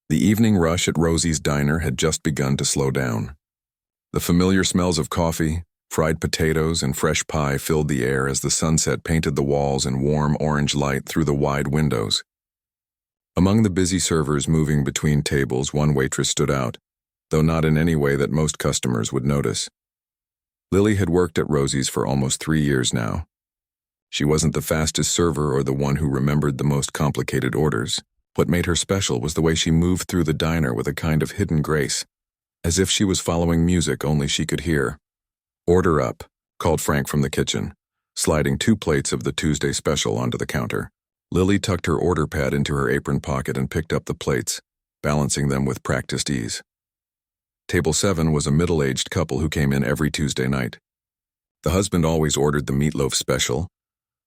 The evening rush at Rosie's diner had just begun to slow down. The familiar smells of coffee, fried potatoes, and fresh pie filled the air as the sunset painted the walls in warm orange light through the wide windows. Among the busy servers moving between tables, one waitress stood out, though not in any way that most customers would notice. Lily had worked at Rosie's for almost 3 years now. She wasn't the fastest server or the one who remembered the most complicated orders. What made her special was the way she moved through the diner with a kind of hidden grace, as if she was following music only she could hear. "Order up," called Frank from the kitchen, sliding 2 plates of the Tuesday special onto the counter. Lily tucked her order pad into her apron pocket and picked up the plates, balancing them with practiced ease. Table 7 was a middle-aged couple who came in every Tuesday night. The husband always ordered the meatloaf special,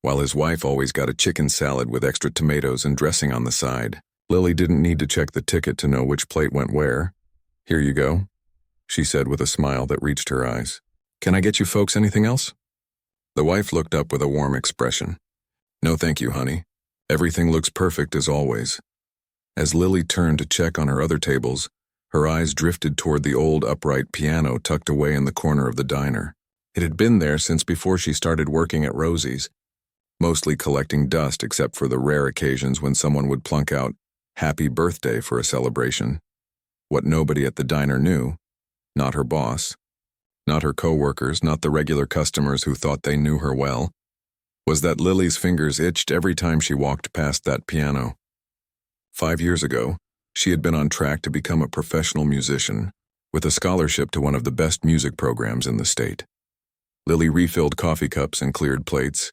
while his wife always got a chicken salad with extra tomatoes and dressing on the side. Lily didn't need to check the ticket to know which plate went where. "Here you go," she said with a smile that reached her eyes. "Can I get you folks anything else?" The wife looked up with a warm expression. "No thank you, honey. Everything looks perfect as always." As Lily turned to check on her other tables, her eyes drifted toward the old upright piano tucked away in the corner of the diner. It had been there since before she started working at Rosie's, mostly collecting dust except for the rare occasions when someone would plunk out "Happy Birthday" for a celebration. What nobody at the diner knew, not her boss, not her co-workers, not the regular customers who thought they knew her well, was that Lily's fingers itched every time she walked past that piano. 5 years ago, she had been on track to become a professional musician, with a scholarship to one of the best music programs in the state. Lily refilled coffee cups and cleared plates,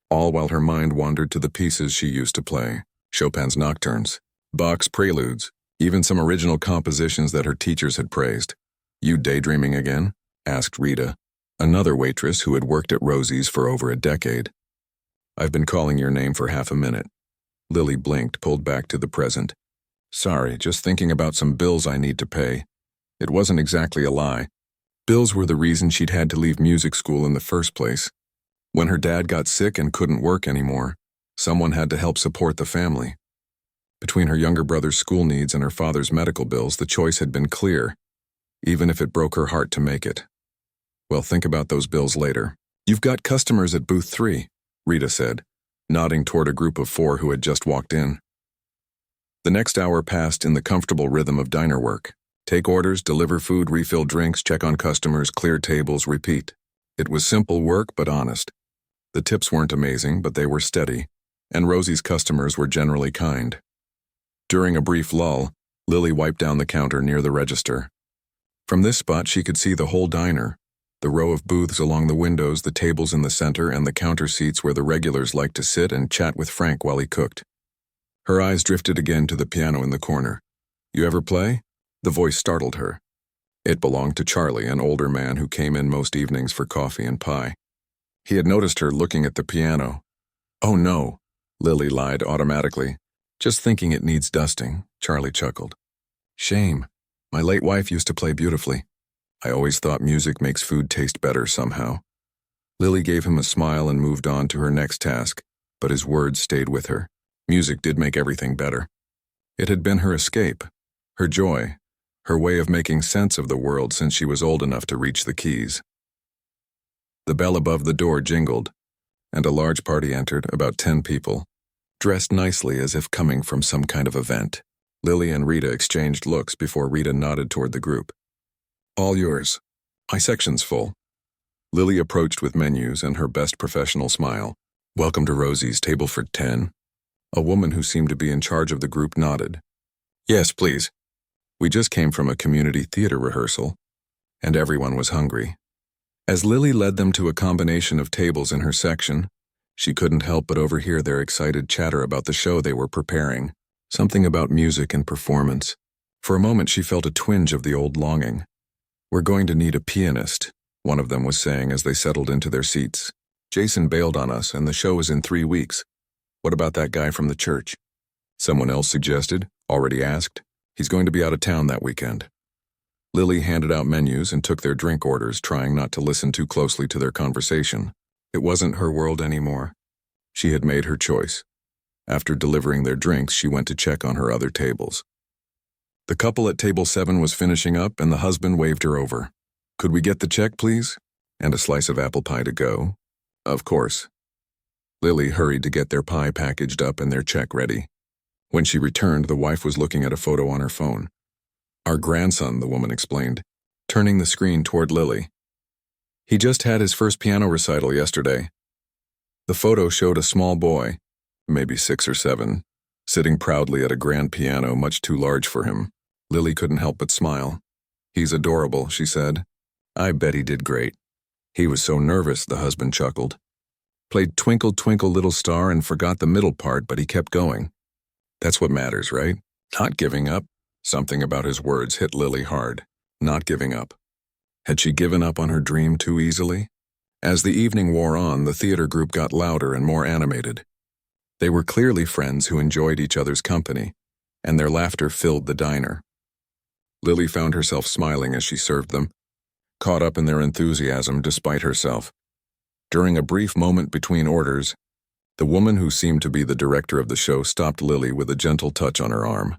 all while her mind wandered to the pieces she used to play: Chopin's nocturnes, Bach's preludes, even some original compositions that her teachers had praised. "You daydreaming again?" asked Rita, another waitress who had worked at Rosie's for over a decade. "I've been calling your name for half a minute." Lily blinked, pulled back to the present. "Sorry, just thinking about some bills I need to pay." It wasn't exactly a lie. Bills were the reason she'd had to leave music school in the first place. When her dad got sick and couldn't work anymore, someone had to help support the family. Between her younger brother's school needs and her father's medical bills, the choice had been clear, even if it broke her heart to make it. "Well, think about those bills later. You've got customers at booth 3, Rita said, nodding toward a group of 4 who had just walked in. The next hour passed in the comfortable rhythm of diner work. Take orders, deliver food, refill drinks, check on customers, clear tables, repeat. It was simple work, but honest. The tips weren't amazing, but they were steady, and Rosie's customers were generally kind. During a brief lull, Lily wiped down the counter near the register. From this spot, she could see the whole diner, the row of booths along the windows, the tables in the center, and the counter seats where the regulars liked to sit and chat with Frank while he cooked. Her eyes drifted again to the piano in the corner. "You ever play?" The voice startled her. It belonged to Charlie, an older man who came in most evenings for coffee and pie. He had noticed her looking at the piano. "Oh no," Lily lied automatically. "Just thinking it needs dusting," Charlie chuckled. "Shame. My late wife used to play beautifully. I always thought music makes food taste better somehow." Lily gave him a smile and moved on to her next task, but his words stayed with her. Music did make everything better. It had been her escape, her joy, her way of making sense of the world since she was old enough to reach the keys. The bell above the door jingled, and a large party entered, about 10 people, dressed nicely as if coming from some kind of event. Lily and Rita exchanged looks before Rita nodded toward the group. "All yours. My section's full." Lily approached with menus and her best professional smile. "Welcome to Rosie's, table for 10. A woman who seemed to be in charge of the group nodded. "Yes, please. We just came from a community theater rehearsal, and everyone was hungry." As Lily led them to a combination of tables in her section, she couldn't help but overhear their excited chatter about the show they were preparing, something about music and performance. For a moment she felt a twinge of the old longing. "We're going to need a pianist," one of them was saying as they settled into their seats. "Jason bailed on us, and the show is in 3 weeks. What about that guy from the church?" Someone else suggested, already asked. "He's going to be out of town that weekend." Lily handed out menus and took their drink orders, trying not to listen too closely to their conversation. It wasn't her world anymore. She had made her choice. After delivering their drinks, she went to check on her other tables. The couple at table 7 was finishing up and the husband waved her over. "Could we get the check, please? And a slice of apple pie to go?" "Of course." Lily hurried to get their pie packaged up and their check ready. When she returned, the wife was looking at a photo on her phone. "Our grandson," the woman explained, turning the screen toward Lily. "He just had his first piano recital yesterday." The photo showed a small boy, maybe 6 or 7, sitting proudly at a grand piano much too large for him. Lily couldn't help but smile. "He's adorable," she said. "I bet he did great." "He was so nervous," the husband chuckled. "Played Twinkle, Twinkle, Little Star and forgot the middle part, but he kept going. That's what matters, right? Not giving up." Something about his words hit Lily hard. Not giving up. Had she given up on her dream too easily? As the evening wore on, the theater group got louder and more animated. They were clearly friends who enjoyed each other's company, and their laughter filled the diner. Lily found herself smiling as she served them, caught up in their enthusiasm despite herself. During a brief moment between orders, the woman who seemed to be the director of the show stopped Lily with a gentle touch on her arm.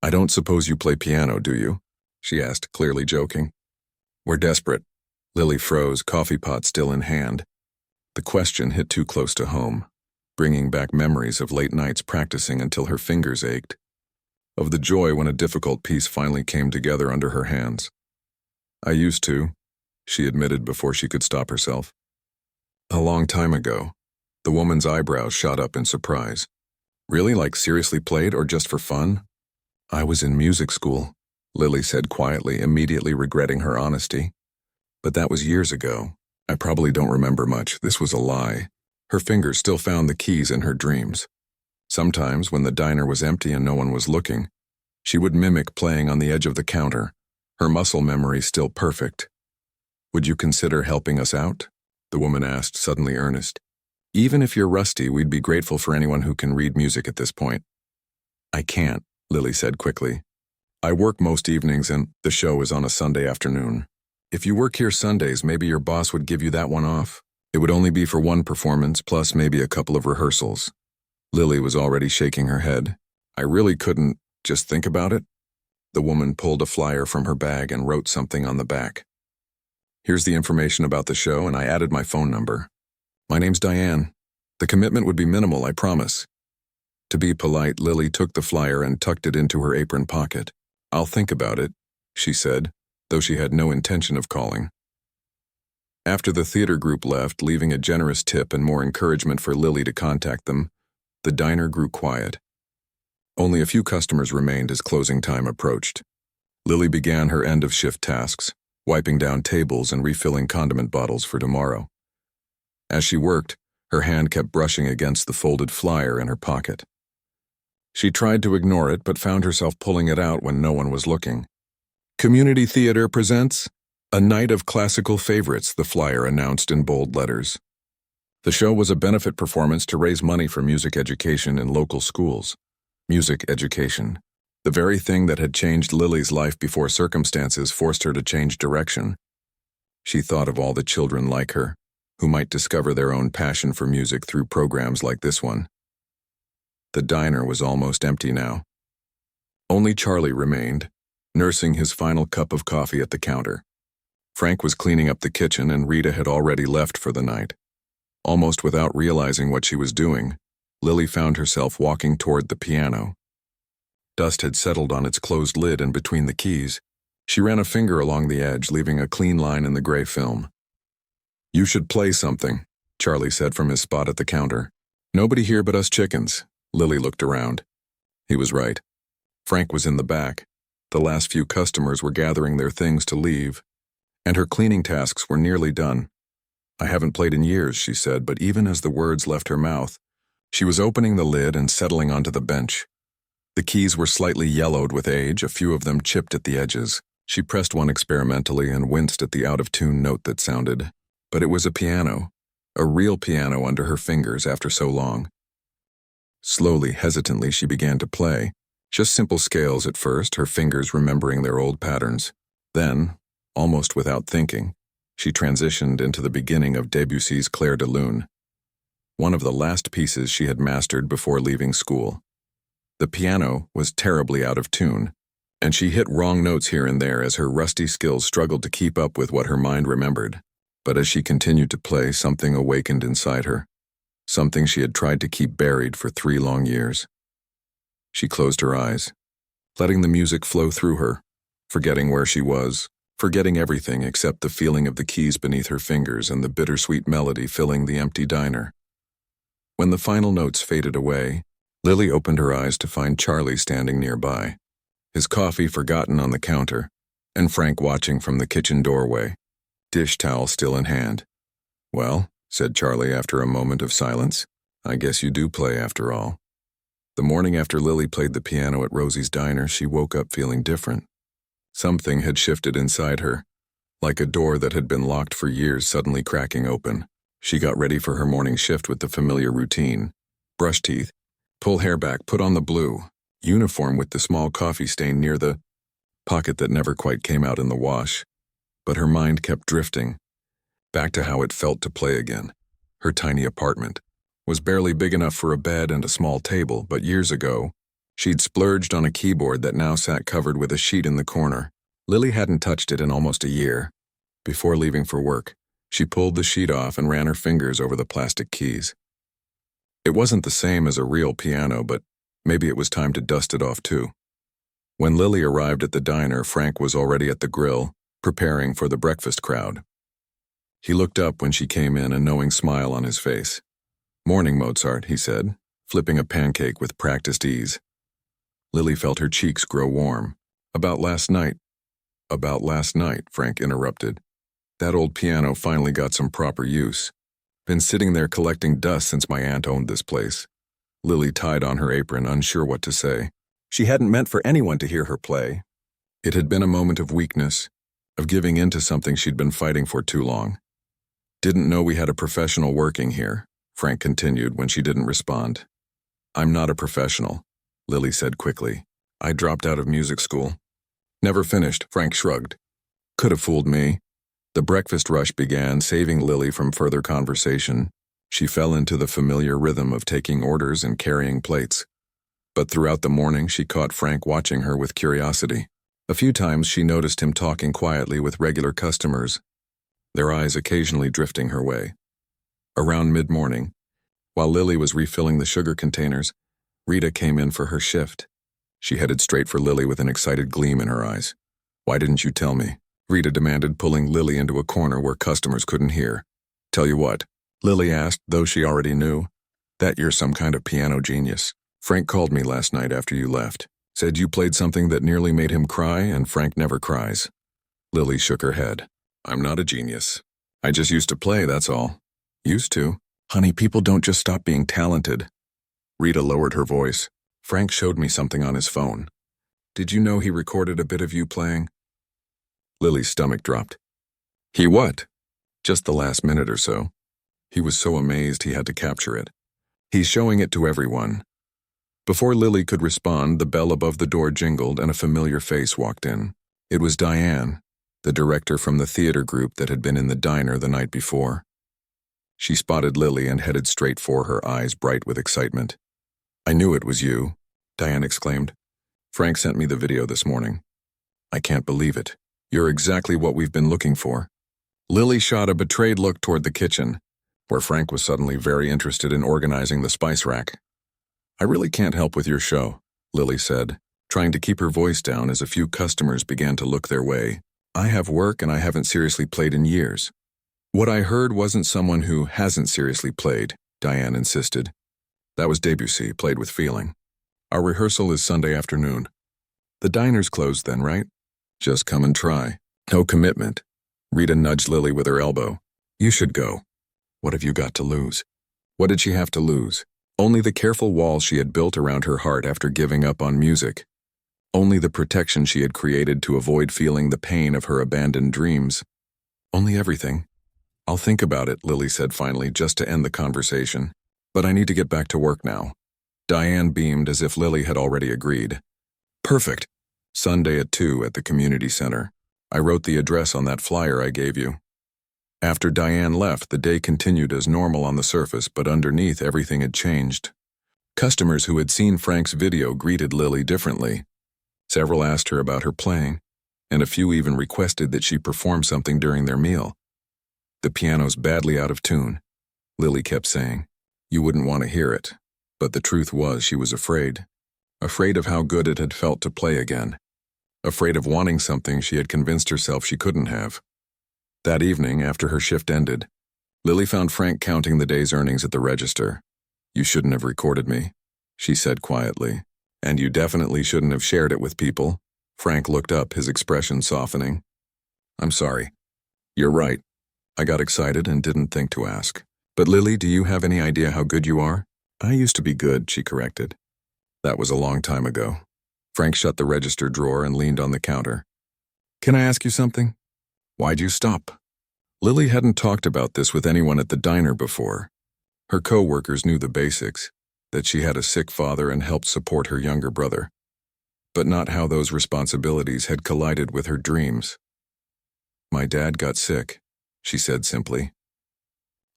"I don't suppose you play piano, do you?" she asked, clearly joking. "We're desperate." Lily froze, coffee pot still in hand. The question hit too close to home, bringing back memories of late nights practicing until her fingers ached, of the joy when a difficult piece finally came together under her hands. "I used to," she admitted before she could stop herself. "A long time ago." The woman's eyebrows shot up in surprise. "Really, like seriously played or just for fun?" "I was in music school," Lily said quietly, immediately regretting her honesty. "But that was years ago. I probably don't remember much. This was a lie." Her fingers still found the keys in her dreams. Sometimes, when the diner was empty and no one was looking, she would mimic playing on the edge of the counter, her muscle memory still perfect. "Would you consider helping us out?" the woman asked, suddenly earnest. "Even if you're rusty, we'd be grateful for anyone who can read music at this point." "I can't," Lily said quickly. "I work most evenings and the show is on a Sunday afternoon. If you work here Sundays, maybe your boss would give you that one off. It would only be for one performance, plus maybe a couple of rehearsals." Lily was already shaking her head. "I really couldn't just think about it." The woman pulled a flyer from her bag and wrote something on the back. "Here's the information about the show, and I added my phone number. My name's Diane. The commitment would be minimal, I promise." To be polite, Lily took the flyer and tucked it into her apron pocket. "I'll think about it," she said, though she had no intention of calling. After the theater group left, leaving a generous tip and more encouragement for Lily to contact them, the diner grew quiet. Only a few customers remained as closing time approached. Lily began her end-of-shift tasks, wiping down tables and refilling condiment bottles for tomorrow. As she worked, her hand kept brushing against the folded flyer in her pocket. She tried to ignore it, but found herself pulling it out when no one was looking. "Community Theater presents A Night of Classical Favorites," the flyer announced in bold letters. The show was a benefit performance to raise money for music education in local schools. Music education, the very thing that had changed Lily's life before circumstances forced her to change direction. She thought of all the children like her, who might discover their own passion for music through programs like this one. The diner was almost empty now. Only Charlie remained, nursing his final cup of coffee at the counter. Frank was cleaning up the kitchen and Rita had already left for the night. Almost without realizing what she was doing, Lily found herself walking toward the piano. Dust had settled on its closed lid and between the keys. She ran a finger along the edge, leaving a clean line in the gray film. "You should play something," Charlie said from his spot at the counter. "Nobody here but us chickens." Lily looked around. He was right. Frank was in the back. The last few customers were gathering their things to leave, and her cleaning tasks were nearly done. "I haven't played in years," she said, but even as the words left her mouth, she was opening the lid and settling onto the bench. The keys were slightly yellowed with age, a few of them chipped at the edges. She pressed one experimentally and winced at the out-of-tune note that sounded. But it was a piano, a real piano under her fingers after so long. Slowly, hesitantly, she began to play. Just simple scales at first, her fingers remembering their old patterns. Then, almost without thinking, she transitioned into the beginning of Debussy's Clair de Lune, one of the last pieces she had mastered before leaving school. The piano was terribly out of tune, and she hit wrong notes here and there as her rusty skills struggled to keep up with what her mind remembered. But as she continued to play, something awakened inside her, something she had tried to keep buried for 3 long years. She closed her eyes, letting the music flow through her, forgetting where she was, forgetting everything except the feeling of the keys beneath her fingers and the bittersweet melody filling the empty diner. When the final notes faded away, Lily opened her eyes to find Charlie standing nearby, his coffee forgotten on the counter, and Frank watching from the kitchen doorway, dish towel still in hand. "Well," said Charlie after a moment of silence, "I guess you do play after all." The morning after Lily played the piano at Rosie's diner, she woke up feeling different. Something had shifted inside her, like a door that had been locked for years suddenly cracking open. She got ready for her morning shift with the familiar routine. Brush teeth, pull hair back, put on the blue uniform with the small coffee stain near the pocket that never quite came out in the wash. But her mind kept drifting, back to how it felt to play again. Her tiny apartment was barely big enough for a bed and a small table, but years ago, she'd splurged on a keyboard that now sat covered with a sheet in the corner. Lily hadn't touched it in almost a year. Before leaving for work, she pulled the sheet off and ran her fingers over the plastic keys. It wasn't the same as a real piano, but maybe it was time to dust it off too. When Lily arrived at the diner, Frank was already at the grill, preparing for the breakfast crowd. He looked up when she came in, a knowing smile on his face. "Morning, Mozart," he said, flipping a pancake with practiced ease. Lily felt her cheeks grow warm. About last night, Frank interrupted. "That old piano finally got some proper use. Been sitting there collecting dust since my aunt owned this place." Lily tied on her apron, unsure what to say. She hadn't meant for anyone to hear her play. It had been a moment of weakness, of giving in to something she'd been fighting for too long. "Didn't know we had a professional working here," Frank continued when she didn't respond. "I'm not a professional," Lily said quickly. "I dropped out of music school." "Never finished," Frank shrugged. "Could have fooled me." The breakfast rush began, saving Lily from further conversation. She fell into the familiar rhythm of taking orders and carrying plates. But throughout the morning, she caught Frank watching her with curiosity. A few times she noticed him talking quietly with regular customers, their eyes occasionally drifting her way. Around mid-morning, while Lily was refilling the sugar containers, Rita came in for her shift. She headed straight for Lily with an excited gleam in her eyes. "Why didn't you tell me?" Rita demanded, pulling Lily into a corner where customers couldn't hear. "Tell you what?" Lily asked, though she already knew. "That you're some kind of piano genius. Frank called me last night after you left. Said you played something that nearly made him cry, and Frank never cries." Lily shook her head. "I'm not a genius. I just used to play, that's all." "Used to? Honey, people don't just stop being talented." Rita lowered her voice. "Frank showed me something on his phone. Did you know he recorded a bit of you playing?" Lily's stomach dropped. "He what?" "Just the last minute or so. He was so amazed he had to capture it. He's showing it to everyone." Before Lily could respond, the bell above the door jingled and a familiar face walked in. It was Diane, the director from the theater group that had been in the diner the night before. She spotted Lily and headed straight for her, eyes bright with excitement. "I knew it was you," Diane exclaimed. "Frank sent me the video this morning. I can't believe it. You're exactly what we've been looking for." Lily shot a betrayed look toward the kitchen, where Frank was suddenly very interested in organizing the spice rack. "I really can't help with your show," Lily said, trying to keep her voice down as a few customers began to look their way. "I have work and I haven't seriously played in years." "What I heard wasn't someone who hasn't seriously played," Diane insisted. "That was Debussy, played with feeling. Our rehearsal is Sunday afternoon." "The diner's closed then, right?" "Just come and try. No commitment." Rita nudged Lily with her elbow. "You should go." What have you got to lose? What did she have to lose? Only the careful wall she had built around her heart after giving up on music. Only the protection she had created to avoid feeling the pain of her abandoned dreams. Only everything. "I'll think about it," Lily said finally, just to end the conversation. "But I need to get back to work now." Diane beamed as if Lily had already agreed. "Perfect. Sunday at 2 at the community center. I wrote the address on that flyer I gave you." After Diane left, the day continued as normal on the surface, but underneath everything had changed. Customers who had seen Frank's video greeted Lily differently. Several asked her about her playing, and a few even requested that she perform something during their meal. "The piano's badly out of tune," Lily kept saying. "You wouldn't want to hear it." But the truth was she was afraid. Afraid of how good it had felt to play again. Afraid of wanting something she had convinced herself she couldn't have. That evening, after her shift ended, Lily found Frank counting the day's earnings at the register. "You shouldn't have recorded me," she said quietly. "And you definitely shouldn't have shared it with people." Frank looked up, his expression softening. "I'm sorry. You're right. I got excited and didn't think to ask. But Lily, do you have any idea how good you are?" "I used to be good," she corrected. "That was a long time ago." Frank shut the register drawer and leaned on the counter. "Can I ask you something? Why'd you stop?" Lily hadn't talked about this with anyone at the diner before. Her co-workers knew the basics, that she had a sick father and helped support her younger brother, but not how those responsibilities had collided with her dreams. "My dad got sick," she said simply.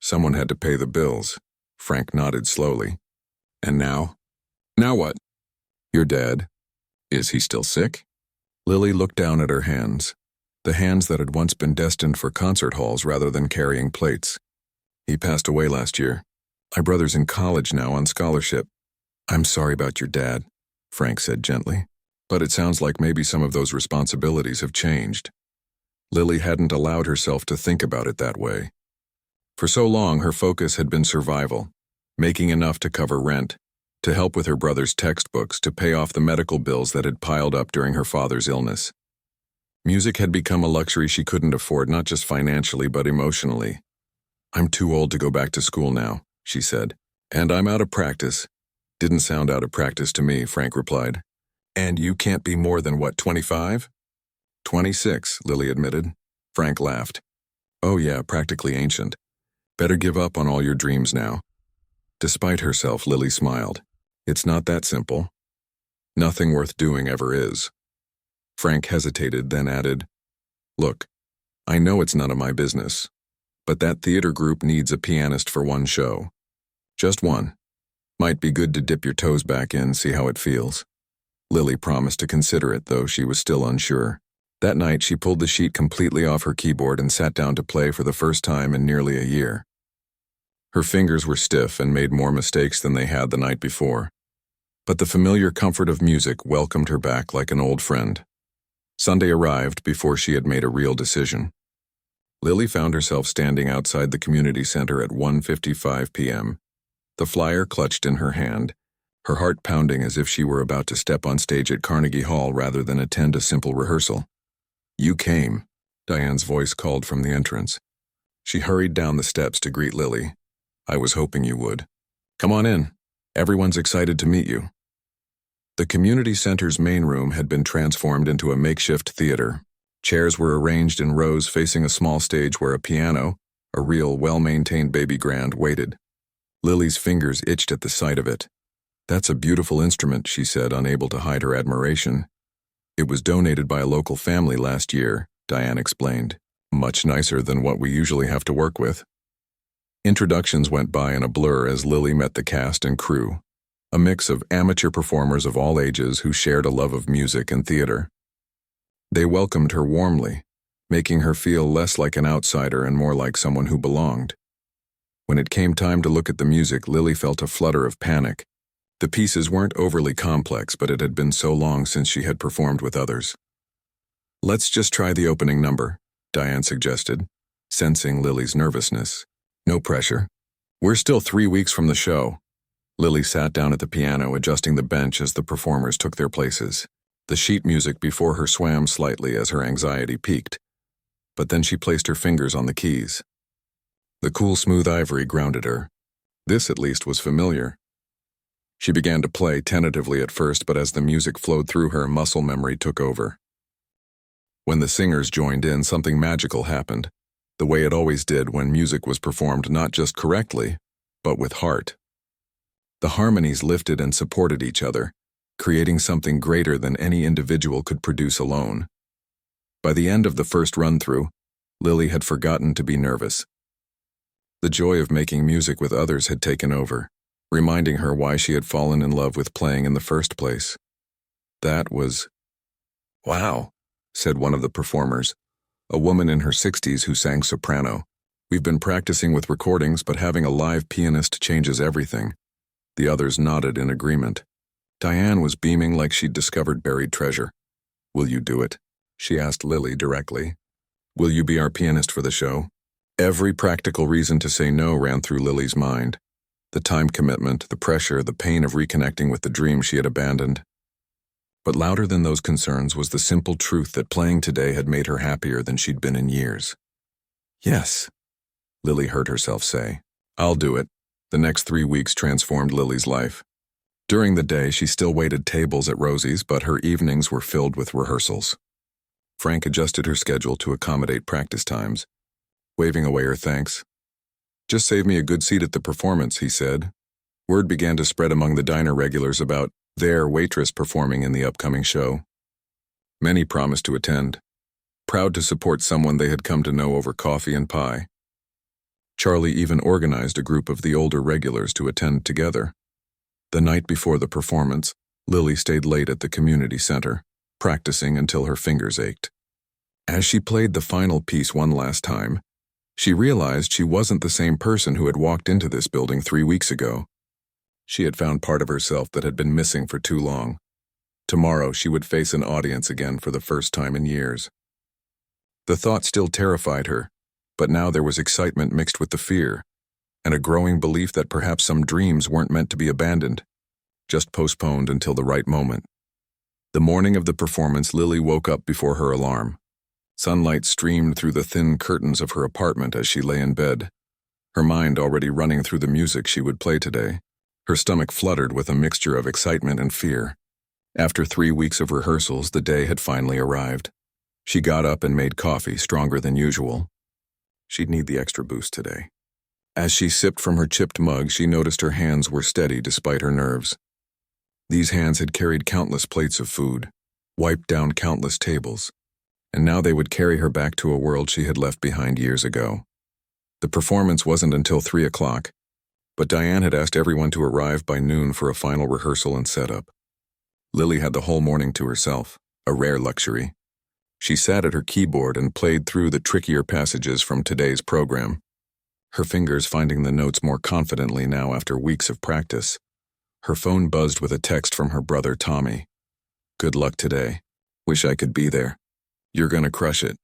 "Someone had to pay the bills." Frank nodded slowly. "And now?" "Now what?" "Your dad. Is he still sick?" Lily looked down at her hands, the hands that had once been destined for concert halls rather than carrying plates. "He passed away last year. My brother's in college now on scholarship." "I'm sorry about your dad," Frank said gently. "But it sounds like maybe some of those responsibilities have changed." Lily hadn't allowed herself to think about it that way. For so long, her focus had been survival, making enough to cover rent, to help with her brother's textbooks, to pay off the medical bills that had piled up during her father's illness. Music had become a luxury she couldn't afford, not just financially, but emotionally. "I'm too old to go back to school now," she said. "And I'm out of practice." "Didn't sound out of practice to me," Frank replied. "And you can't be more than, what, 25? 26, Lily admitted. Frank laughed. "Oh yeah, practically ancient. Better give up on all your dreams now." Despite herself, Lily smiled. "It's not that simple. Nothing worth doing ever is." Frank hesitated, then added, "Look, I know it's none of my business, but that theater group needs a pianist for one show. Just one. Might be good to dip your toes back in, see how it feels." Lily promised to consider it, though she was still unsure. That night, she pulled the sheet completely off her keyboard and sat down to play for the first time in nearly a year. Her fingers were stiff and made more mistakes than they had the night before. But the familiar comfort of music welcomed her back like an old friend. Sunday arrived before she had made a real decision. Lily found herself standing outside the community center at 1:55 p.m., the flyer clutched in her hand, her heart pounding as if she were about to step on stage at Carnegie Hall rather than attend a simple rehearsal. "You came," Diane's voice called from the entrance. She hurried down the steps to greet Lily. "I was hoping you would. Come on in. Everyone's excited to meet you." The community center's main room had been transformed into a makeshift theater. Chairs were arranged in rows facing a small stage where a piano, a real, well-maintained baby grand, waited. Lily's fingers itched at the sight of it. "That's a beautiful instrument," she said, unable to hide her admiration. "It was donated by a local family last year," Diane explained. "Much nicer than what we usually have to work with." Introductions went by in a blur as Lily met the cast and crew, a mix of amateur performers of all ages who shared a love of music and theater. They welcomed her warmly, making her feel less like an outsider and more like someone who belonged. When it came time to look at the music, Lily felt a flutter of panic. The pieces weren't overly complex, but it had been so long since she had performed with others. "Let's just try the opening number," Diane suggested, sensing Lily's nervousness. "No pressure. We're still 3 weeks from the show." Lily sat down at the piano, adjusting the bench as the performers took their places. The sheet music before her swam slightly as her anxiety peaked, but then she placed her fingers on the keys. The cool, smooth ivory grounded her. This, at least, was familiar. She began to play tentatively at first, but as the music flowed through her, muscle memory took over. When the singers joined in, something magical happened, the way it always did when music was performed not just correctly, but with heart. The harmonies lifted and supported each other, creating something greater than any individual could produce alone. By the end of the first run-through, Lily had forgotten to be nervous. The joy of making music with others had taken over, reminding her why she had fallen in love with playing in the first place. That was Wow, said one of the performers, a woman in her 60s who sang soprano. We've been practicing with recordings, but having a live pianist changes everything. The others nodded in agreement. Diane was beaming like she'd discovered buried treasure. Will you do it? She asked Lily directly. Will you be our pianist for the show? Every practical reason to say no ran through Lily's mind. The time commitment, the pressure, the pain of reconnecting with the dream she had abandoned. But louder than those concerns was the simple truth that playing today had made her happier than she'd been in years. Yes, Lily heard herself say. I'll do it. The next 3 weeks transformed Lily's life. During the day, she still waited tables at Rosie's, but her evenings were filled with rehearsals. Frank adjusted her schedule to accommodate practice times, waving away her thanks. Just save me a good seat at the performance, he said. Word began to spread among the diner regulars about their Waitress performing in the upcoming show. Many promised to attend, proud to support someone they had come to know over coffee and pie. Charlie even organized a group of the older regulars to attend together. The night before the performance, Lily stayed late at the community center, practicing until her fingers ached. As she played the final piece one last time, she realized she wasn't the same person who had walked into this building 3 weeks ago. She had found part of herself that had been missing for too long. Tomorrow she would face an audience again for the first time in years. The thought still terrified her, but now there was excitement mixed with the fear, and a growing belief that perhaps some dreams weren't meant to be abandoned, just postponed until the right moment. The morning of the performance, Lily woke up before her alarm. Sunlight streamed through the thin curtains of her apartment as she lay in bed, her mind already running through the music she would play today. Her stomach fluttered with a mixture of excitement and fear. After 3 weeks of rehearsals, the day had finally arrived. She got up and made coffee, stronger than usual. She'd need the extra boost today. As she sipped from her chipped mug, she noticed her hands were steady despite her nerves. These hands had carried countless plates of food, wiped down countless tables, and now they would carry her back to a world she had left behind years ago. The performance wasn't until 3 o'clock, but Diane had asked everyone to arrive by noon for a final rehearsal and setup. Lily had the whole morning to herself, a rare luxury. She sat at her keyboard and played through the trickier passages from today's program, her fingers finding the notes more confidently now after weeks of practice. Her phone buzzed with a text from her brother Tommy. Good luck today. Wish I could be there. You're gonna crush it.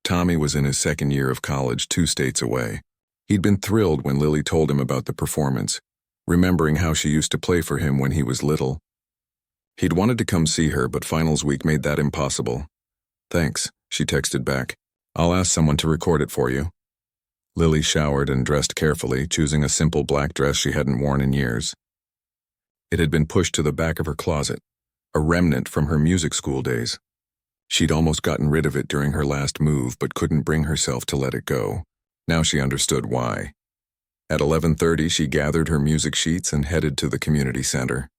Tommy was in his second year of college, 2 states away. He'd been thrilled when Lily told him about the performance, remembering how she used to play for him when he was little. He'd wanted to come see her, but finals week made that impossible. Thanks, she texted back. I'll ask someone to record it for you. Lily showered and dressed carefully, choosing a simple black dress she hadn't worn in years. It had been pushed to the back of her closet, a remnant from her music school days. She'd almost gotten rid of it during her last move, but couldn't bring herself to let it go. Now she understood why. At 11:30, she gathered her music sheets and headed to the community center.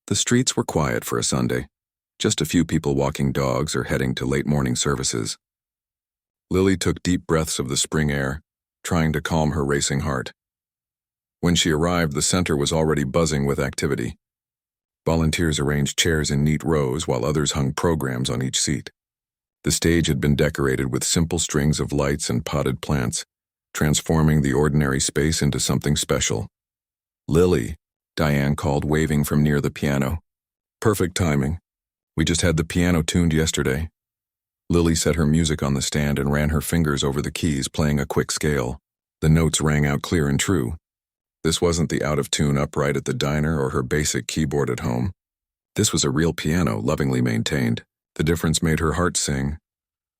The streets were quiet for a Sunday, just a few people walking dogs or heading to late morning services. Lily took deep breaths of the spring air, trying to calm her racing heart. When she arrived, the center was already buzzing with activity. Volunteers arranged chairs in neat rows while others hung programs on each seat. The stage had been decorated with simple strings of lights and potted plants, transforming the ordinary space into something special. Lily, Diane called, waving from near the piano. Perfect timing. We just had the piano tuned yesterday. Lily set her music on the stand and ran her fingers over the keys, playing a quick scale. The notes rang out clear and true. This wasn't the out-of-tune upright at the diner or her basic keyboard at home. This was a real piano, lovingly maintained. The difference made her heart sing.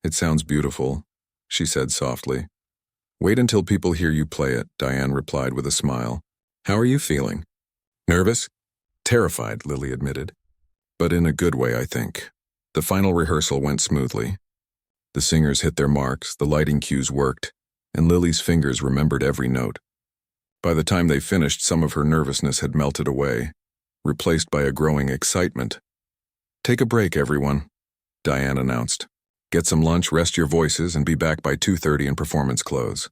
It sounds beautiful, she said softly. Wait until people hear you play it, Diane replied with a smile. How are you feeling? Nervous? Terrified, Lily admitted. But in a good way, I think. The final rehearsal went smoothly. The singers hit their marks, the lighting cues worked, and Lily's fingers remembered every note. By the time they finished, some of her nervousness had melted away, replaced by a growing excitement. Take a break, everyone, Diane announced. Get some lunch, rest your voices, and be back by 2:30 and performance close.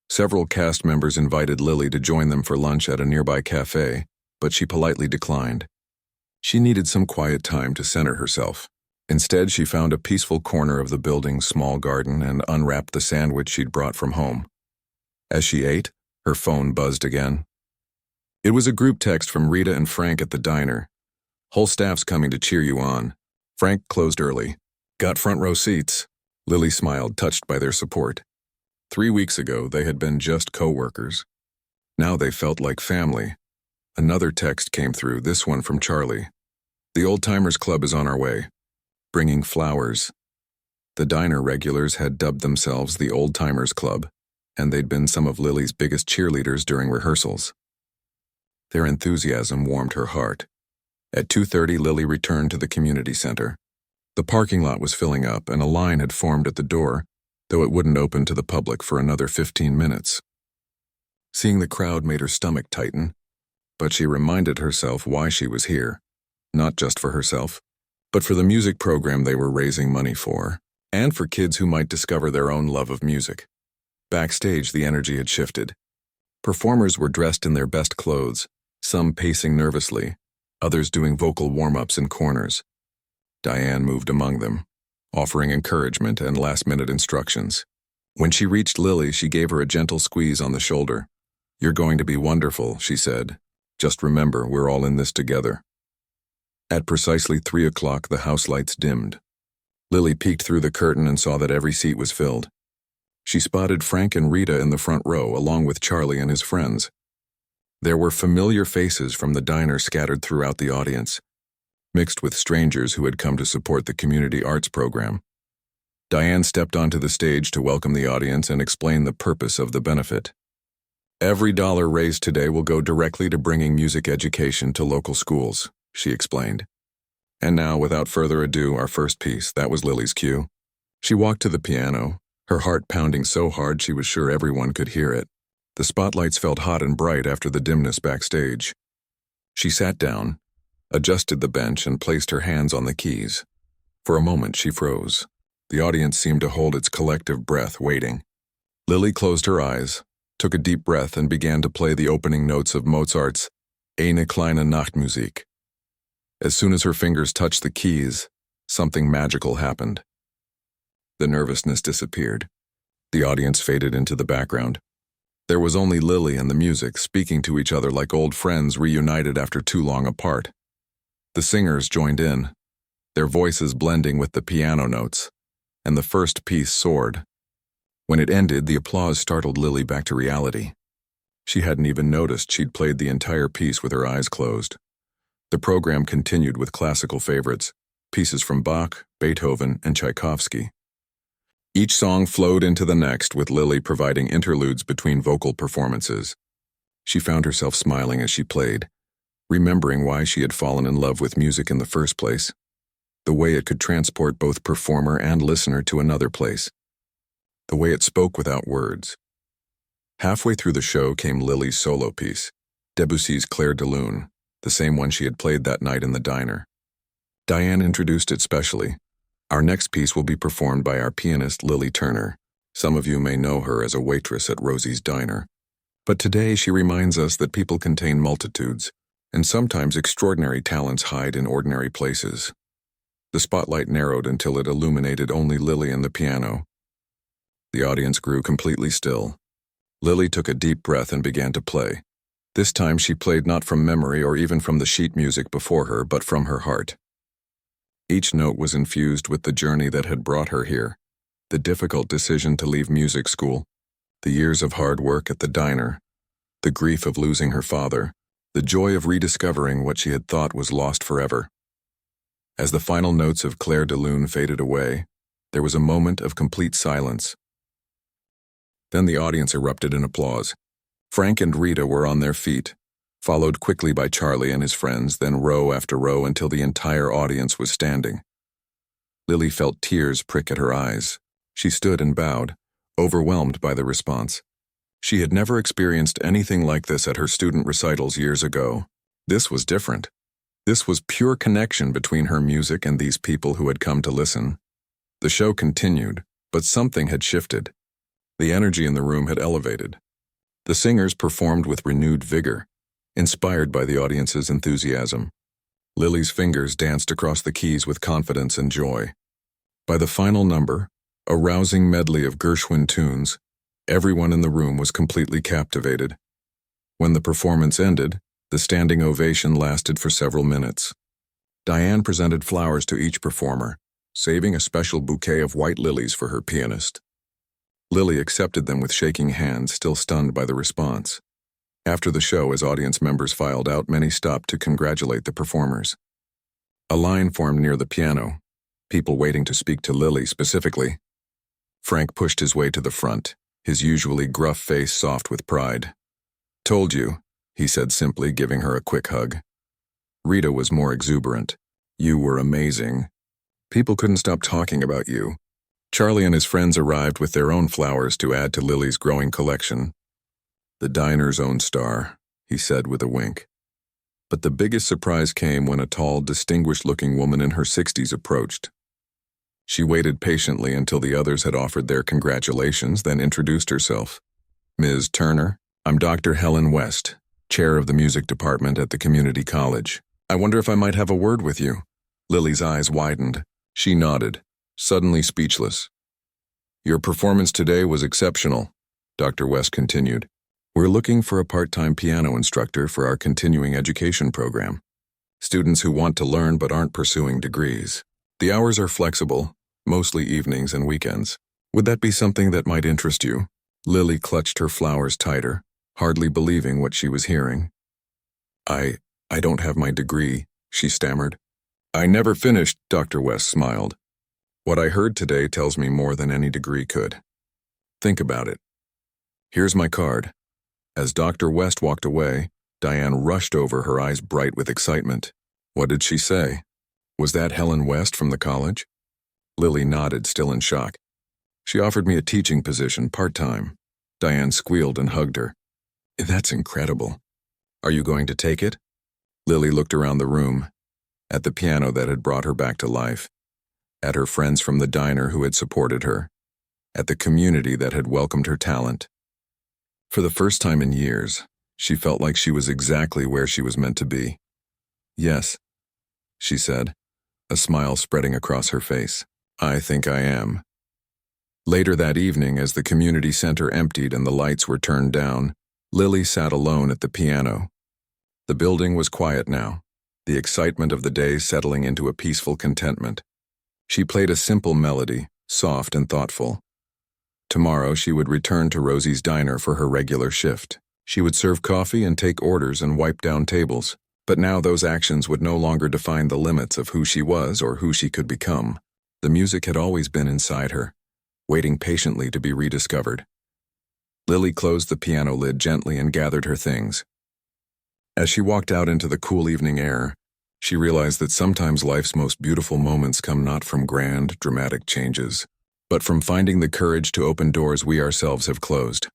Several cast members invited Lily to join them for lunch at a nearby cafe, but she politely declined. She needed some quiet time to center herself. Instead, she found a peaceful corner of the building's small garden and unwrapped the sandwich she'd brought from home. As she ate, her phone buzzed again. It was a group text from Rita and Frank at the diner. "Whole staff's coming to cheer you on." Frank closed early. "Got front row seats." Lily smiled, touched by their support. 3 weeks ago, they had been just co-workers. Now they felt like family. Another text came through, this one from Charlie. "The Old Timers Club is on our way. Bringing flowers." The diner regulars had dubbed themselves the Old Timers Club, and they'd been some of Lily's biggest cheerleaders during rehearsals. Their enthusiasm warmed her heart. At 2:30, Lily returned to the community center. The parking lot was filling up, and a line had formed at the door, though it wouldn't open to the public for another 15 minutes. Seeing the crowd made her stomach tighten, but she reminded herself why she was here. Not just for herself, but for the music program they were raising money for, and for kids who might discover their own love of music. Backstage, the energy had shifted. Performers were dressed in their best clothes, some pacing nervously, others doing vocal warm-ups in corners. Diane moved among them, offering encouragement and last-minute instructions. When she reached Lily, she gave her a gentle squeeze on the shoulder. "You're going to be wonderful," she said. "Just remember, we're all in this together." At precisely 3 o'clock, the house lights dimmed. Lily peeked through the curtain and saw that every seat was filled. She spotted Frank and Rita in the front row, along with Charlie and his friends. There were familiar faces from the diner scattered throughout the audience, mixed with strangers who had come to support the community arts program. Diane stepped onto the stage to welcome the audience and explain the purpose of the benefit. "Every dollar raised today will go directly to bringing music education to local schools," she explained. And now, without further ado, our first piece. That was Lily's cue. She walked to the piano, her heart pounding so hard she was sure everyone could hear it. The spotlights felt hot and bright after the dimness backstage. She sat down, adjusted the bench, and placed her hands on the keys. For a moment, she froze. The audience seemed to hold its collective breath, waiting. Lily closed her eyes, took a deep breath, and began to play the opening notes of Mozart's Eine kleine Nachtmusik. As soon as her fingers touched the keys, something magical happened. The nervousness disappeared. The audience faded into the background. There was only Lily and the music, speaking to each other like old friends reunited after too long apart. The singers joined in, their voices blending with the piano notes, and the first piece soared. When it ended, the applause startled Lily back to reality. She hadn't even noticed she'd played the entire piece with her eyes closed. The program continued with classical favorites, pieces from Bach, Beethoven, and Tchaikovsky. Each song flowed into the next, with Lily providing interludes between vocal performances. She found herself smiling as she played, remembering why she had fallen in love with music in the first place, the way it could transport both performer and listener to another place, the way it spoke without words. Halfway through the show came Lily's solo piece, Debussy's Clair de Lune, the same one she had played that night in the diner. Diane introduced it specially. "Our next piece will be performed by our pianist Lily Turner. Some of you may know her as a waitress at Rosie's Diner. But today she reminds us that people contain multitudes, and sometimes extraordinary talents hide in ordinary places." The spotlight narrowed until it illuminated only Lily and the piano. The audience grew completely still. Lily took a deep breath and began to play. This time she played not from memory or even from the sheet music before her, but from her heart. Each note was infused with the journey that had brought her here, the difficult decision to leave music school, the years of hard work at the diner, the grief of losing her father, the joy of rediscovering what she had thought was lost forever. As the final notes of Clair de Lune faded away, there was a moment of complete silence. Then the audience erupted in applause. Frank and Rita were on their feet, followed quickly by Charlie and his friends, then row after row until the entire audience was standing. Lily felt tears prick at her eyes. She stood and bowed, overwhelmed by the response. She had never experienced anything like this at her student recitals years ago. This was different. This was pure connection between her music and these people who had come to listen. The show continued, but something had shifted. The energy in the room had elevated. The singers performed with renewed vigor, inspired by the audience's enthusiasm. Lily's fingers danced across the keys with confidence and joy. By the final number, a rousing medley of Gershwin tunes, everyone in the room was completely captivated. When the performance ended, the standing ovation lasted for several minutes. Diane presented flowers to each performer, saving a special bouquet of white lilies for her pianist. Lily accepted them with shaking hands, still stunned by the response. After the show, as audience members filed out, many stopped to congratulate the performers. A line formed near the piano, people waiting to speak to Lily specifically. Frank pushed his way to the front, his usually gruff face soft with pride. "Told you," he said simply, giving her a quick hug. Rita was more exuberant. "You were amazing. People couldn't stop talking about you." Charlie and his friends arrived with their own flowers to add to Lily's growing collection. "The diner's own star," he said with a wink. But the biggest surprise came when a tall, distinguished-looking woman in her 60s approached. She waited patiently until the others had offered their congratulations, then introduced herself. "Ms. Turner, I'm Dr. Helen West, chair of the music department at the community college. I wonder if I might have a word with you." Lily's eyes widened. She nodded, suddenly speechless. "Your performance today was exceptional," Dr. West continued. "We're looking for a part-time piano instructor for our continuing education program. Students who want to learn but aren't pursuing degrees. The hours are flexible, mostly evenings and weekends. Would that be something that might interest you?" Lily clutched her flowers tighter, hardly believing what she was hearing. I don't have my degree," she stammered. "I never finished," Dr. West smiled. "What I heard today tells me more than any degree could. Think about it. Here's my card." As Dr. West walked away, Diane rushed over, her eyes bright with excitement. "What did she say? Was that Helen West from the college?" Lily nodded, still in shock. "She offered me a teaching position, part-time." Diane squealed and hugged her. "That's incredible. Are you going to take it?" Lily looked around the room, at the piano that had brought her back to life, at her friends from the diner who had supported her, at the community that had welcomed her talent. For the first time in years, she felt like she was exactly where she was meant to be. "Yes," she said, a smile spreading across her face. "I think I am." Later that evening, as the community center emptied and the lights were turned down, Lily sat alone at the piano. The building was quiet now, the excitement of the day settling into a peaceful contentment. She played a simple melody, soft and thoughtful. Tomorrow she would return to Rosie's diner for her regular shift. She would serve coffee and take orders and wipe down tables. But now those actions would no longer define the limits of who she was or who she could become. The music had always been inside her, waiting patiently to be rediscovered. Lily closed the piano lid gently and gathered her things. As she walked out into the cool evening air, she realized that sometimes life's most beautiful moments come not from grand, dramatic changes, but from finding the courage to open doors we ourselves have closed.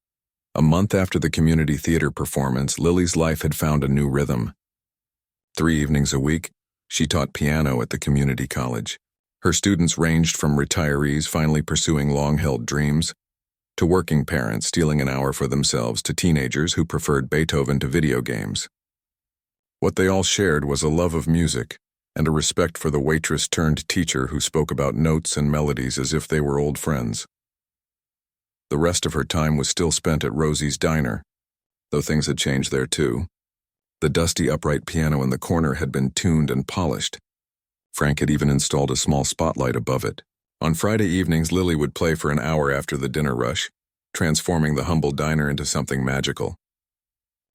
A month after the community theater performance, Lily's life had found a new rhythm. 3 evenings a week, she taught piano at the community college. Her students ranged from retirees finally pursuing long-held dreams, to working parents stealing an hour for themselves, to teenagers who preferred Beethoven to video games. What they all shared was a love of music and a respect for the waitress-turned-teacher who spoke about notes and melodies as if they were old friends. The rest of her time was still spent at Rosie's diner, though things had changed there too. The dusty upright piano in the corner had been tuned and polished. Frank had even installed a small spotlight above it. On Friday evenings, Lily would play for an hour after the dinner rush, transforming the humble diner into something magical.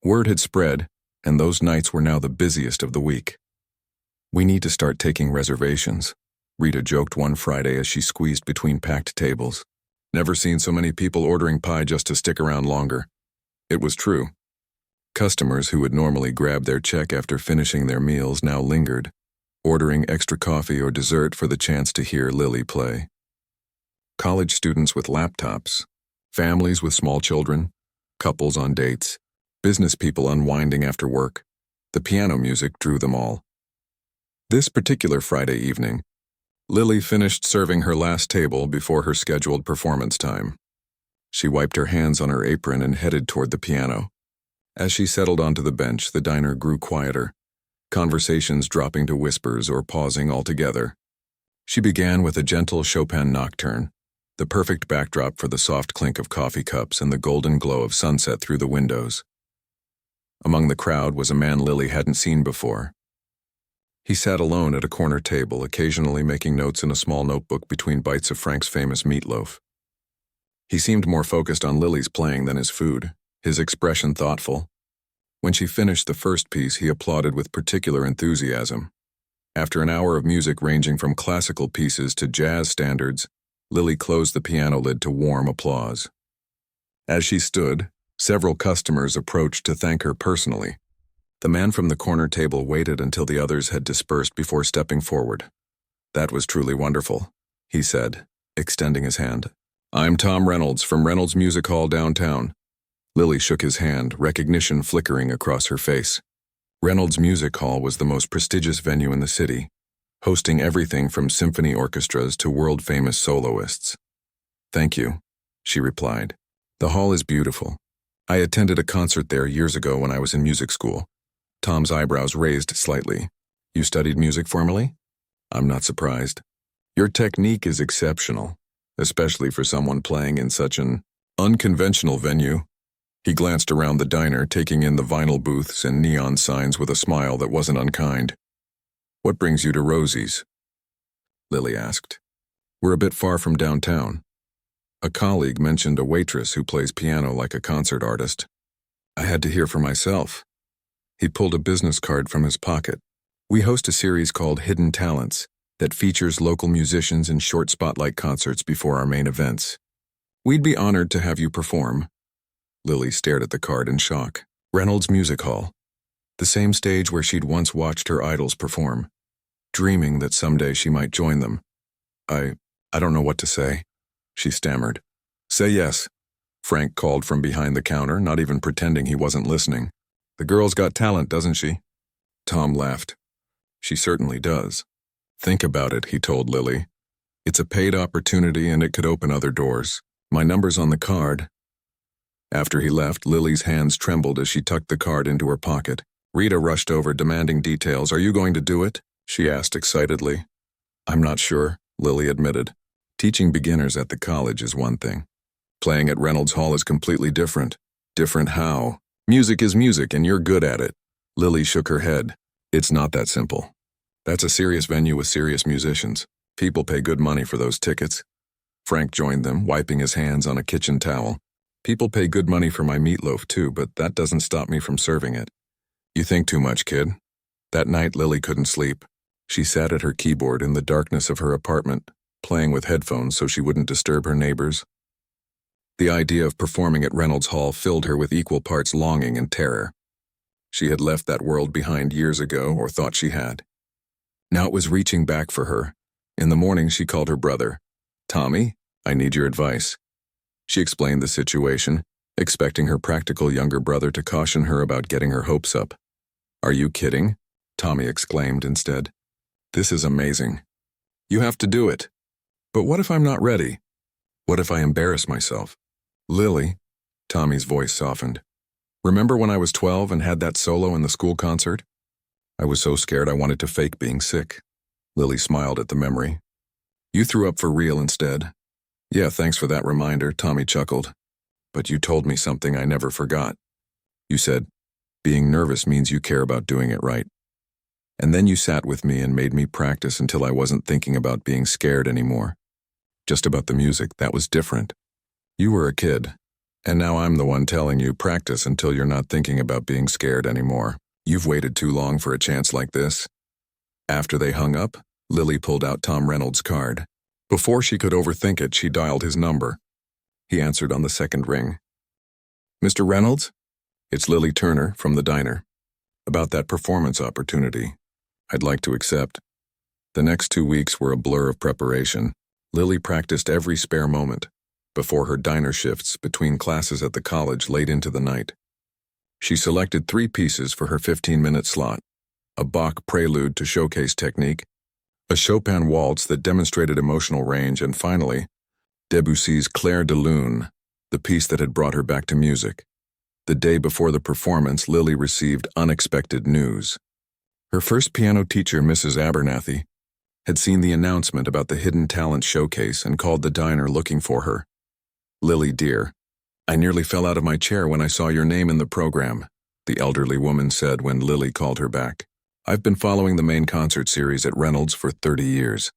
Word had spread, and those nights were now the busiest of the week. "We need to start taking reservations," Rita joked one Friday as she squeezed between packed tables. Never seen so many people ordering pie just to stick around longer. It was true. Customers who would normally grab their check after finishing their meals now lingered, ordering extra coffee or dessert for the chance to hear Lily play. College students with laptops, families with small children, couples on dates, business people unwinding after work. The piano music drew them all. This particular Friday evening, Lily finished serving her last table before her scheduled performance time. She wiped her hands on her apron and headed toward the piano. As she settled onto the bench, the diner grew quieter. conversations dropping to whispers or pausing altogether. She began with a gentle Chopin nocturne, the perfect backdrop for the soft clink of coffee cups and the golden glow of sunset through the windows. Among the crowd was a man Lily hadn't seen before. He sat alone at a corner table, occasionally making notes in a small notebook between bites of Frank's famous meatloaf. He seemed more focused on Lily's playing than his food, his expression thoughtful. When she finished the first piece, he applauded with particular enthusiasm. After an hour of music ranging from classical pieces to jazz standards, Lily closed the piano lid to warm applause. As she stood, several customers approached to thank her personally. The man from the corner table waited until the others had dispersed before stepping forward. "That was truly wonderful," he said, extending his hand. "I'm Tom Reynolds from Reynolds Music Hall downtown." Lily shook his hand, recognition flickering across her face. Reynolds Music Hall was the most prestigious venue in the city, hosting everything from symphony orchestras to world-famous soloists. "Thank you," she replied. "The hall is beautiful. I attended a concert there years ago when I was in music school." Tom's eyebrows raised slightly. "You studied music formally?" "I'm not surprised. Your technique is exceptional, especially for someone playing in such an unconventional venue." He glanced around the diner, taking in the vinyl booths and neon signs with a smile that wasn't unkind. "What brings you to Rosie's?" Lily asked. "We're a bit far from downtown. A colleague mentioned a waitress who plays piano like a concert artist. I had to hear for myself." He pulled a business card from his pocket. "We host a series called Hidden Talents that features local musicians in short spotlight concerts before our main events. We'd be honored to have you perform." Lily stared at the card in shock. Reynolds Music Hall, the same stage where she'd once watched her idols perform, dreaming that someday she might join them. I don't know what to say," she stammered. "Say yes," Frank called from behind the counter, not even pretending he wasn't listening. "The girl's got talent, doesn't she?" Tom laughed. "She certainly does." "Think about it," he told Lily. "It's a paid opportunity and it could open other doors. My number's on the card." After he left, Lily's hands trembled as she tucked the card into her pocket. Rita rushed over, demanding details. "Are you going to do it?" she asked excitedly. "I'm not sure," Lily admitted. "Teaching beginners at the college is one thing. Playing at Reynolds Hall is completely different." "Different how? Music is music and you're good at it." Lily shook her head. "It's not that simple. That's a serious venue with serious musicians. People pay good money for those tickets." Frank joined them, wiping his hands on a kitchen towel. "People pay good money for my meatloaf too, but that doesn't stop me from serving it." "You think too much, kid." That night, Lily couldn't sleep. She sat at her keyboard in the darkness of her apartment, playing with headphones so she wouldn't disturb her neighbors. The idea of performing at Reynolds Hall filled her with equal parts longing and terror. She had left that world behind years ago, or thought she had. Now it was reaching back for her. In the morning, she called her brother. "Tommy, I need your advice." She explained the situation, expecting her practical younger brother to caution her about getting her hopes up. "Are you kidding?" Tommy exclaimed instead. "This is amazing. You have to do it. But what if I'm not ready? What if I embarrass myself?" "Lily," Tommy's voice softened. "Remember when I was 12 and had that solo in the school concert? I was so scared I wanted to fake being sick." Lily smiled at the memory. "You threw up for real instead." "Yeah, thanks for that reminder," Tommy chuckled. "But you told me something I never forgot. You said, being nervous means you care about doing it right. And then you sat with me and made me practice until I wasn't thinking about being scared anymore. Just about the music, that was different. You were a kid, and now I'm the one telling you practice until you're not thinking about being scared anymore. You've waited too long for a chance like this." After they hung up, Lily pulled out Tom Reynolds' card. Before she could overthink it, she dialed his number. He answered on the second ring. "Mr. Reynolds? It's Lily Turner from the diner. About that performance opportunity. I'd like to accept." The next 2 weeks were a blur of preparation. Lily practiced every spare moment, before her diner shifts, between classes at the college late into the night. She selected 3 pieces for her 15-minute slot: a Bach prelude to showcase technique, a Chopin waltz that demonstrated emotional range, and finally, Debussy's Clair de Lune, the piece that had brought her back to music. The day before the performance, Lily received unexpected news. Her first piano teacher, Mrs. Abernathy, had seen the announcement about the Hidden Talent Showcase and called the diner looking for her. "Lily, dear, I nearly fell out of my chair when I saw your name in the program," the elderly woman said when Lily called her back. "I've been following the main concert series at Reynolds for 30 years.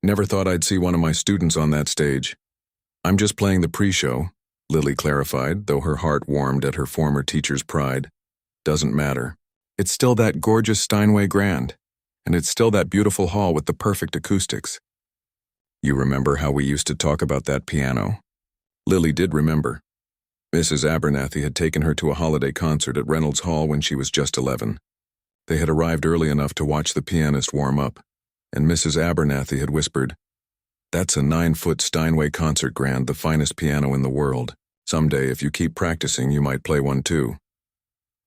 Never thought I'd see one of my students on that stage." "I'm just playing the pre-show," Lily clarified, though her heart warmed at her former teacher's pride. "Doesn't matter. It's still that gorgeous Steinway Grand, and it's still that beautiful hall with the perfect acoustics." "You remember how we used to talk about that piano?" Lily did remember. Mrs. Abernathy had taken her to a holiday concert at Reynolds Hall when she was just 11. They had arrived early enough to watch the pianist warm up, and Mrs. Abernathy had whispered, "That's a 9-foot Steinway Concert Grand, the finest piano in the world. Someday, if you keep practicing, you might play one too."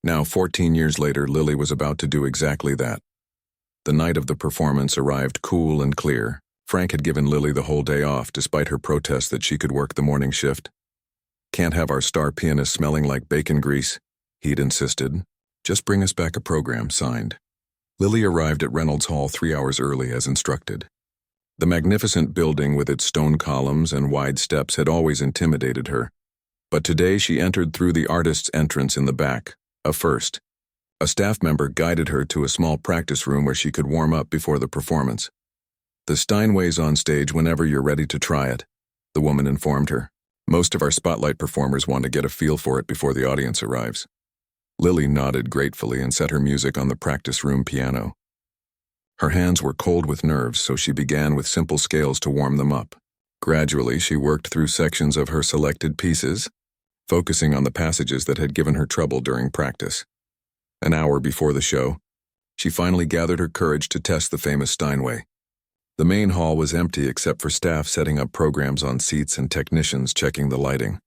Now, 14 years later, Lily was about to do exactly that. The night of the performance arrived cool and clear. Frank had given Lily the whole day off, despite her protest that she could work the morning shift. "Can't have our star pianist smelling like bacon grease," he'd insisted. "Just bring us back a program, signed." Lily arrived at Reynolds Hall 3 hours early as instructed. The magnificent building with its stone columns and wide steps had always intimidated her, but today she entered through the artist's entrance in the back, a first. A staff member guided her to a small practice room where she could warm up before the performance. "The Steinway's on stage whenever you're ready to try it," the woman informed her. "Most of our spotlight performers want to get a feel for it before the audience arrives." Lily nodded gratefully and set her music on the practice room piano. Her hands were cold with nerves, so she began with simple scales to warm them up. Gradually, she worked through sections of her selected pieces, focusing on the passages that had given her trouble during practice. An hour before the show, she finally gathered her courage to test the famous Steinway. The main hall was empty except for staff setting up programs on seats and technicians checking the lighting.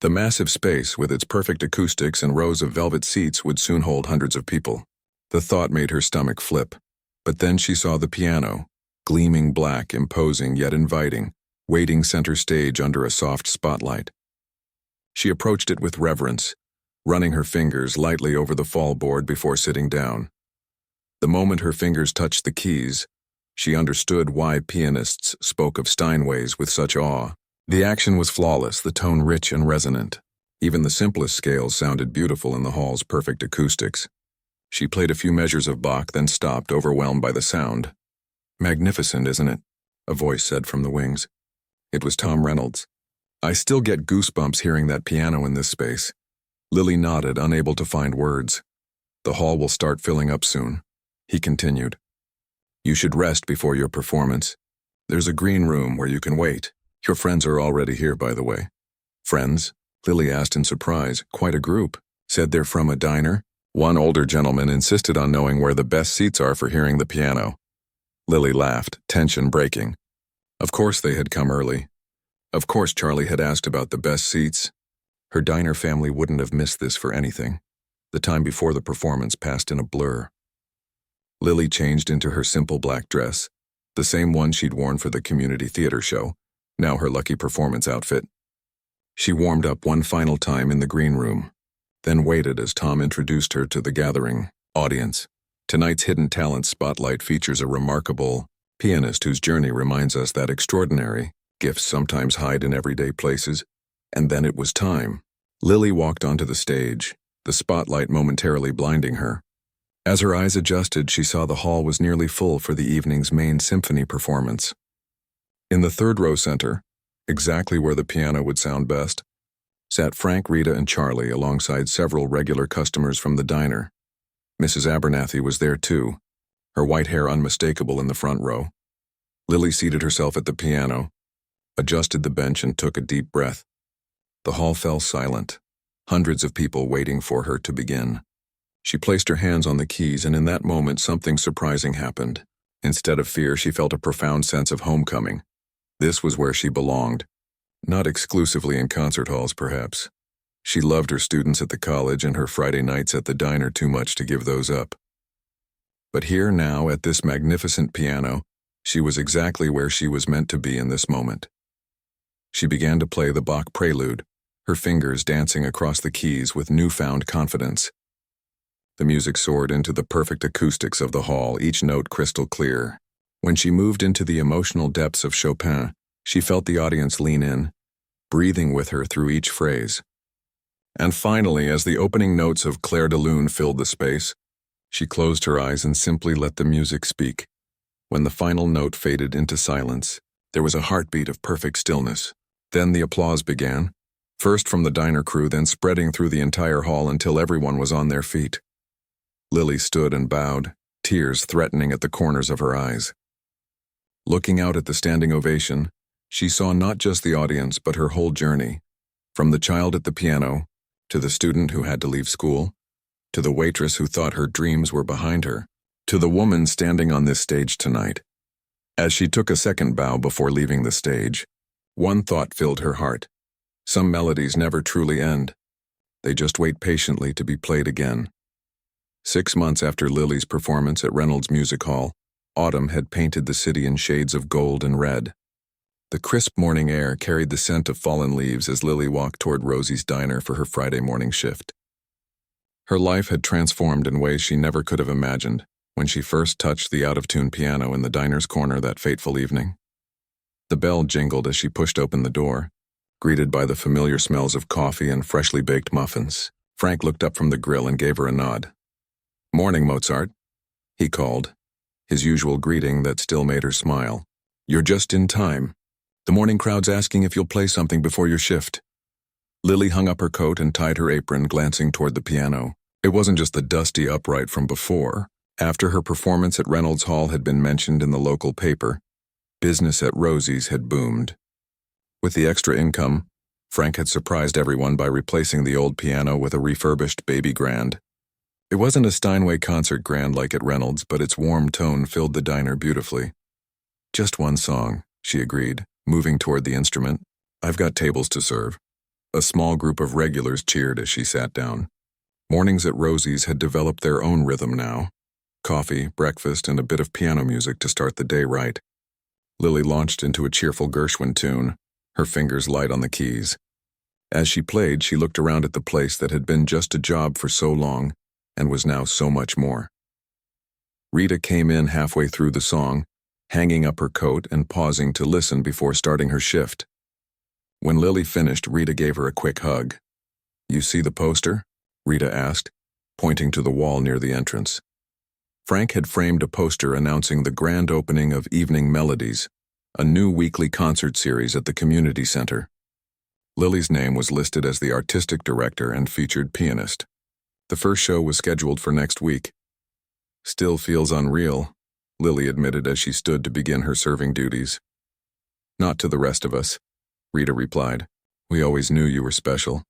The massive space, with its perfect acoustics and rows of velvet seats, would soon hold hundreds of people. The thought made her stomach flip. But then she saw the piano, gleaming black, imposing yet inviting, waiting center stage under a soft spotlight. She approached it with reverence, running her fingers lightly over the fall board before sitting down. The moment her fingers touched the keys, she understood why pianists spoke of Steinways with such awe. The action was flawless, the tone rich and resonant. Even the simplest scales sounded beautiful in the hall's perfect acoustics. She played a few measures of Bach, then stopped, overwhelmed by the sound. "Magnificent, isn't it?" a voice said from the wings. It was Tom Reynolds. "I still get goosebumps hearing that piano in this space." Lily nodded, unable to find words. "The hall will start filling up soon," he continued. "You should rest before your performance. There's a green room where you can wait. Your friends are already here, by the way." "Friends?" Lily asked in surprise. "Quite a group. Said they're from a diner?" One older gentleman insisted on knowing where the best seats are for hearing the piano. Lily laughed, tension breaking. Of course they had come early. Of course Charlie had asked about the best seats. Her diner family wouldn't have missed this for anything. The time before the performance passed in a blur. Lily changed into her simple black dress, the same one she'd worn for the community theater show, now her lucky performance outfit. She warmed up one final time in the green room, then waited as Tom introduced her to the gathering audience. Tonight's Hidden Talent Spotlight features a remarkable pianist whose journey reminds us that extraordinary gifts sometimes hide in everyday places. And then it was time. Lily walked onto the stage, the spotlight momentarily blinding her. As her eyes adjusted, she saw the hall was nearly full for the evening's main symphony performance. In the third row center, exactly where the piano would sound best, sat Frank, Rita, and Charlie alongside several regular customers from the diner. Mrs. Abernathy was there too, her white hair unmistakable in the front row. Lily seated herself at the piano, adjusted the bench, and took a deep breath. The hall fell silent, hundreds of people waiting for her to begin. She placed her hands on the keys, and in that moment something surprising happened. Instead of fear, she felt a profound sense of homecoming. This was where she belonged. Not exclusively in concert halls, perhaps. She loved her students at the college and her Friday nights at the diner too much to give those up. But here now, at this magnificent piano, she was exactly where she was meant to be in this moment. She began to play the Bach prelude, her fingers dancing across the keys with newfound confidence. The music soared into the perfect acoustics of the hall, each note crystal clear. When she moved into the emotional depths of Chopin, she felt the audience lean in, breathing with her through each phrase. And finally, as the opening notes of Clair de Lune filled the space, she closed her eyes and simply let the music speak. When the final note faded into silence, there was a heartbeat of perfect stillness. Then the applause began, first from the diner crew, then spreading through the entire hall until everyone was on their feet. Lily stood and bowed, tears threatening at the corners of her eyes. Looking out at the standing ovation, she saw not just the audience but her whole journey, from the child at the piano, to the student who had to leave school, to the waitress who thought her dreams were behind her, to the woman standing on this stage tonight. As she took a second bow before leaving the stage, one thought filled her heart. Some melodies never truly end. They just wait patiently to be played again. 6 months after Lily's performance at Reynolds Music Hall, autumn had painted the city in shades of gold and red. The crisp morning air carried the scent of fallen leaves as Lily walked toward Rosie's diner for her Friday morning shift. Her life had transformed in ways she never could have imagined when she first touched the out-of-tune piano in the diner's corner that fateful evening. The bell jingled as she pushed open the door, greeted by the familiar smells of coffee and freshly baked muffins. Frank looked up from the grill and gave her a nod. "Morning, Mozart," he called, his usual greeting that still made her smile. "You're just in time. The morning crowd's asking if you'll play something before your shift." Lily hung up her coat and tied her apron, glancing toward the piano. It wasn't just the dusty upright from before. After her performance at Reynolds Hall had been mentioned in the local paper, business at Rosie's had boomed. With the extra income, Frank had surprised everyone by replacing the old piano with a refurbished baby grand. It wasn't a Steinway concert grand like at Reynolds, but its warm tone filled the diner beautifully. "Just one song," she agreed, moving toward the instrument. "I've got tables to serve." A small group of regulars cheered as she sat down. Mornings at Rosie's had developed their own rhythm now. Coffee, breakfast, and a bit of piano music to start the day right. Lily launched into a cheerful Gershwin tune, her fingers light on the keys. As she played, she looked around at the place that had been just a job for so long and was now so much more. Rita came in halfway through the song, hanging up her coat and pausing to listen before starting her shift. When Lily finished, Rita gave her a quick hug. "You see the poster?" Rita asked, pointing to the wall near the entrance. Frank had framed a poster announcing the grand opening of Evening Melodies, a new weekly concert series at the community center. Lily's name was listed as the artistic director and featured pianist. The first show was scheduled for next week. "Still feels unreal," Lily admitted as she stood to begin her serving duties. "Not to the rest of us," Rita replied. "We always knew you were special."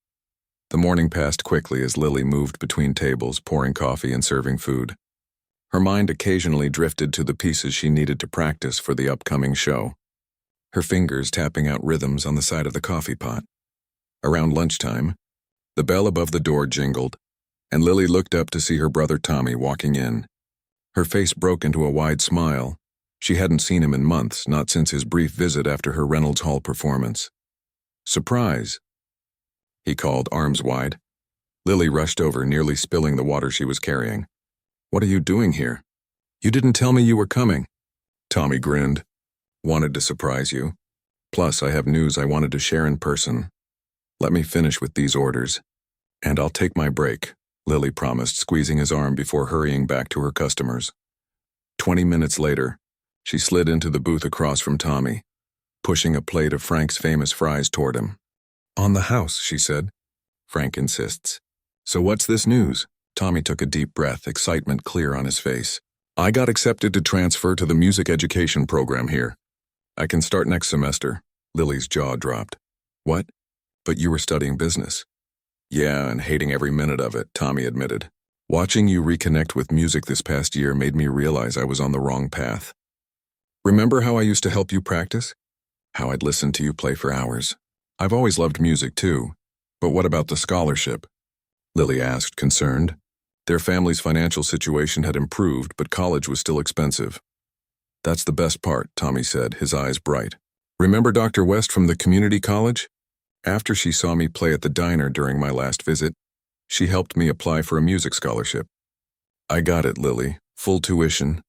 The morning passed quickly as Lily moved between tables, pouring coffee and serving food. Her mind occasionally drifted to the pieces she needed to practice for the upcoming show, her fingers tapping out rhythms on the side of the coffee pot. Around lunchtime, the bell above the door jingled, and Lily looked up to see her brother Tommy walking in. Her face broke into a wide smile. She hadn't seen him in months, not since his brief visit after her Reynolds Hall performance. "Surprise," he called, arms wide. Lily rushed over, nearly spilling the water she was carrying. "What are you doing here? You didn't tell me you were coming." Tommy grinned. "Wanted to surprise you. Plus, I have news I wanted to share in person. Let me finish with these orders, and I'll take my break," Lily promised, squeezing his arm before hurrying back to her customers. 20 minutes later, she slid into the booth across from Tommy, pushing a plate of Frank's famous fries toward him. "On the house," she said. "Frank insists." "So what's this news?" Tommy took a deep breath, excitement clear on his face. "I got accepted to transfer to the music education program here. I can start next semester." Lily's jaw dropped. "What? But you were studying business." "Yeah, and hating every minute of it," Tommy admitted. "Watching you reconnect with music this past year made me realize I was on the wrong path. Remember how I used to help you practice? How I'd listen to you play for hours? I've always loved music too. But what about the scholarship?" Lily asked, concerned. Their family's financial situation had improved, but college was still expensive. "That's the best part," Tommy said, his eyes bright. "Remember Dr. West from the community college? After she saw me play at the diner during my last visit, she helped me apply for a music scholarship. I got it, Lily. Full tuition.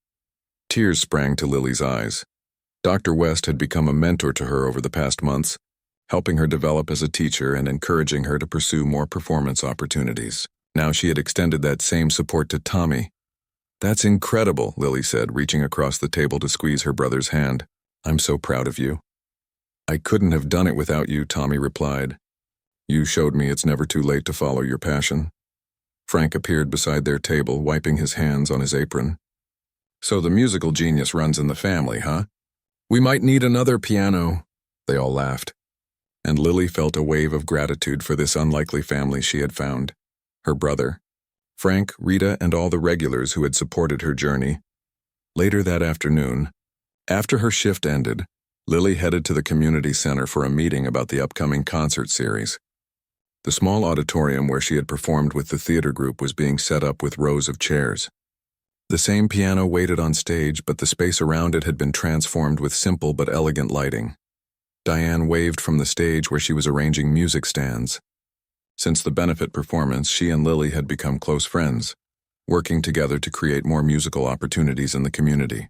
Tears sprang to Lily's eyes. Dr. West had become a mentor to her over the past months, helping her develop as a teacher and encouraging her to pursue more performance opportunities. Now she had extended that same support to Tommy. That's incredible, Lily said, reaching across the table to squeeze her brother's hand. I'm so proud of you. I couldn't have done it without you, Tommy replied. You showed me it's never too late to follow your passion. Frank appeared beside their table, wiping his hands on his apron. So the musical genius runs in the family, huh? We might need another piano. They all laughed. And Lily felt a wave of gratitude for this unlikely family she had found. Her brother, Frank, Rita, and all the regulars who had supported her journey. Later that afternoon, after her shift ended, Lily headed to the community center for a meeting about the upcoming concert series. The small auditorium where she had performed with the theater group was being set up with rows of chairs. The same piano waited on stage, but the space around it had been transformed with simple but elegant lighting. Diane waved from the stage where she was arranging music stands. Since the benefit performance, she and Lily had become close friends, working together to create more musical opportunities in the community.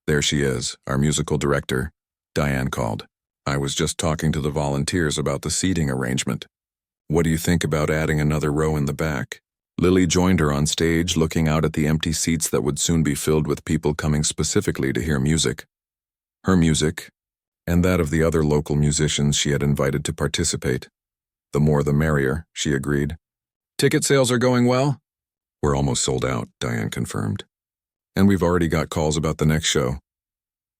There she is, our musical director, Diane called. I was just talking to the volunteers about the seating arrangement. What do you think about adding another row in the back? Lily joined her on stage, looking out at the empty seats that would soon be filled with people coming specifically to hear music. Her music, and that of the other local musicians she had invited to participate. The more the merrier, she agreed. Ticket sales are going well? We're almost sold out, Diane confirmed. And we've already got calls about the next show.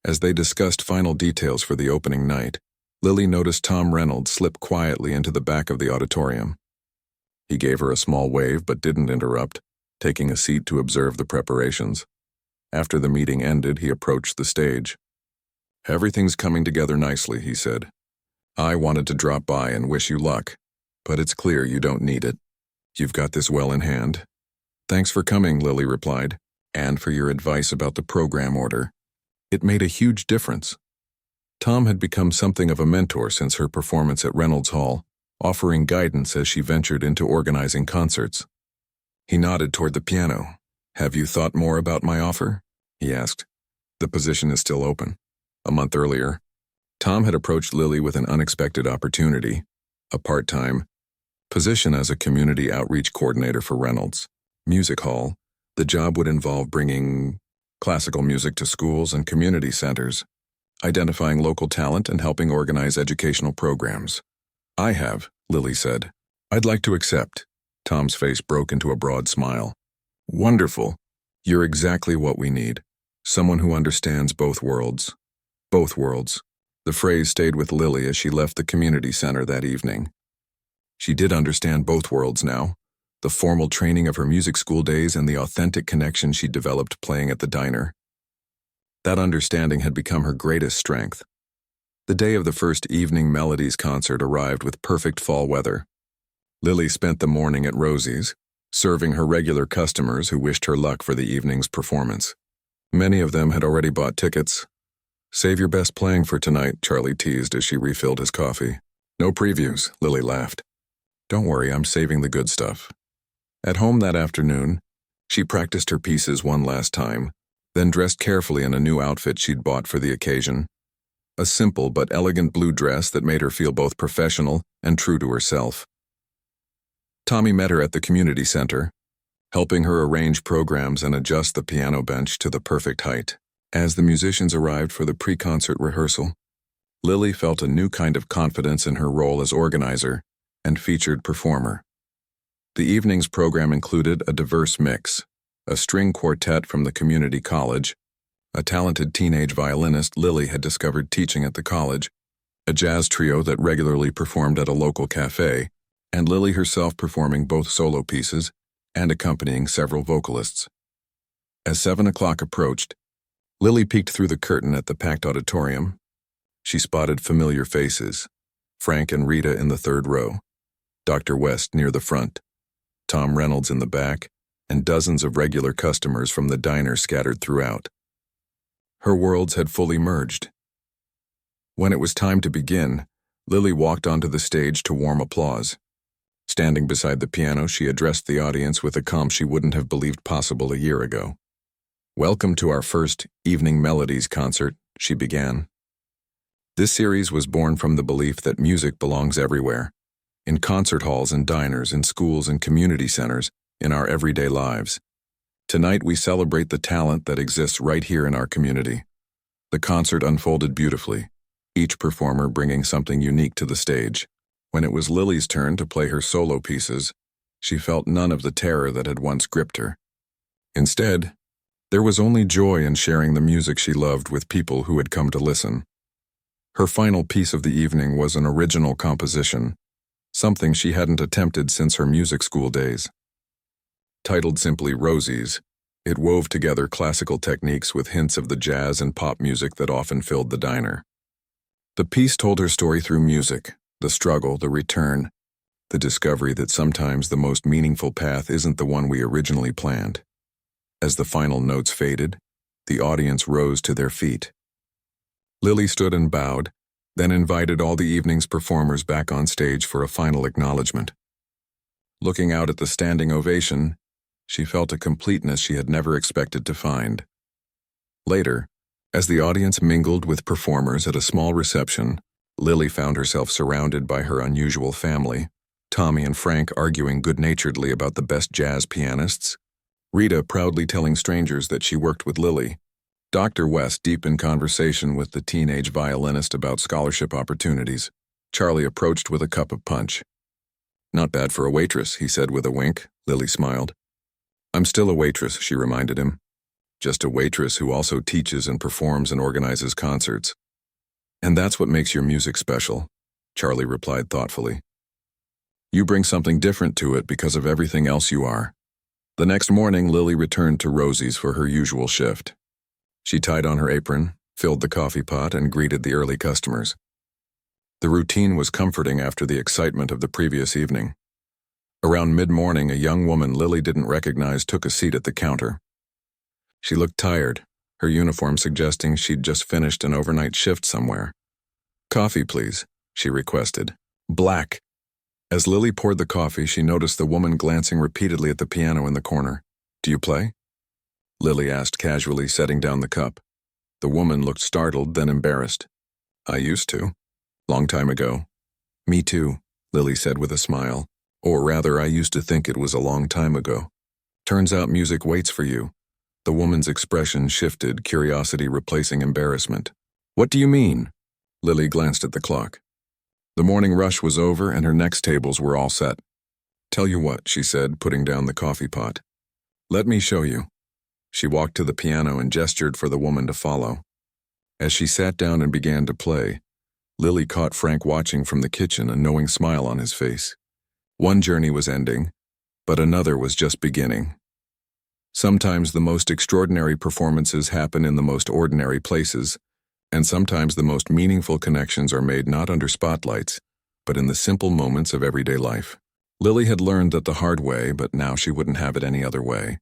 As they discussed final details for the opening night, Lily noticed Tom Reynolds slip quietly into the back of the auditorium. He gave her a small wave but didn't interrupt, taking a seat to observe the preparations. After the meeting ended, he approached the stage. Everything's coming together nicely, he said. I wanted to drop by and wish you luck, but it's clear you don't need it. You've got this well in hand. Thanks for coming, Lily replied, and for your advice about the program order. It made a huge difference. Tom had become something of a mentor since her performance at Reynolds Hall, offering guidance as she ventured into organizing concerts. He nodded toward the piano. Have you thought more about my offer? He asked. The position is still open. A month earlier, Tom had approached Lily with an unexpected opportunity, a part-time position as a community outreach coordinator for Reynolds Music Hall. The job would involve bringing classical music to schools and community centers, identifying local talent and helping organize educational programs. I have, Lily said. I'd like to accept. Tom's face broke into a broad smile. Wonderful. You're exactly what we need. Someone who understands both worlds. Both worlds. The phrase stayed with Lily as she left the community center that evening. She did understand both worlds now. The formal training of her music school days and the authentic connection she'd developed playing at the diner. That understanding had become her greatest strength. The day of the first Evening Melodies concert arrived with perfect fall weather. Lily spent the morning at Rosie's, serving her regular customers who wished her luck for the evening's performance. Many of them had already bought tickets. Save your best playing for tonight, Charlie teased as she refilled his coffee. No previews, Lily laughed. Don't worry, I'm saving the good stuff. At home that afternoon, she practiced her pieces one last time, then dressed carefully in a new outfit she'd bought for the occasion. A simple but elegant blue dress that made her feel both professional and true to herself. Tommy met her at the community center, helping her arrange programs and adjust the piano bench to the perfect height. As the musicians arrived for the pre-concert rehearsal, Lily felt a new kind of confidence in her role as organizer and featured performer. The evening's program included a diverse mix, a string quartet from the community college, a talented teenage violinist Lily had discovered teaching at the college, a jazz trio that regularly performed at a local cafe, and Lily herself performing both solo pieces and accompanying several vocalists. As 7 o'clock approached, Lily peeked through the curtain at the packed auditorium. She spotted familiar faces, Frank and Rita in the third row, Dr. West near the front, Tom Reynolds in the back, and dozens of regular customers from the diner scattered throughout. Her worlds had fully merged. When it was time to begin, Lily walked onto the stage to warm applause. Standing beside the piano, she addressed the audience with a calm she wouldn't have believed possible a year ago. "Welcome to our first Evening Melodies concert," she began. This series was born from the belief that music belongs everywhere, in concert halls and diners, in schools and community centers, in our everyday lives. Tonight we celebrate the talent that exists right here in our community. The concert unfolded beautifully, each performer bringing something unique to the stage. When it was Lily's turn to play her solo pieces, she felt none of the terror that had once gripped her. Instead, there was only joy in sharing the music she loved with people who had come to listen. Her final piece of the evening was an original composition, something she hadn't attempted since her music school days. Titled simply Rosie's, it wove together classical techniques with hints of the jazz and pop music that often filled the diner. The piece told her story through music, the struggle, the return, the discovery that sometimes the most meaningful path isn't the one we originally planned. As the final notes faded, the audience rose to their feet. Lily stood and bowed, then invited all the evening's performers back on stage for a final acknowledgement. Looking out at the standing ovation, she felt a completeness she had never expected to find. Later, as the audience mingled with performers at a small reception, Lily found herself surrounded by her unusual family, Tommy and Frank arguing good-naturedly about the best jazz pianists, Rita proudly telling strangers that she worked with Lily, Dr. West deep in conversation with the teenage violinist about scholarship opportunities. Charlie approached with a cup of punch. "Not bad for a waitress," he said with a wink. Lily smiled. "I'm still a waitress," she reminded him. "Just a waitress who also teaches and performs and organizes concerts." "And that's what makes your music special," Charlie replied thoughtfully. "You bring something different to it because of everything else you are." The next morning, Lily returned to Rosie's for her usual shift. She tied on her apron, filled the coffee pot, and greeted the early customers. The routine was comforting after the excitement of the previous evening. Around mid-morning, a young woman Lily didn't recognize took a seat at the counter. She looked tired, her uniform suggesting she'd just finished an overnight shift somewhere. "Coffee, please," she requested. "Black." As Lily poured the coffee, she noticed the woman glancing repeatedly at the piano in the corner. "Do you play?" Lily asked casually, setting down the cup. The woman looked startled, then embarrassed. "I used to. Long time ago." "Me too," Lily said with a smile. "Or rather, I used to think it was a long time ago. Turns out music waits for you." The woman's expression shifted, curiosity replacing embarrassment. "What do you mean?" Lily glanced at the clock. The morning rush was over and her next tables were all set. "Tell you what," she said, putting down the coffee pot. "Let me show you." She walked to the piano and gestured for the woman to follow. As she sat down and began to play, Lily caught Frank watching from the kitchen, a knowing smile on his face. One journey was ending, but another was just beginning. Sometimes the most extraordinary performances happen in the most ordinary places, and sometimes the most meaningful connections are made not under spotlights, but in the simple moments of everyday life. Lily had learned that the hard way, but now she wouldn't have it any other way.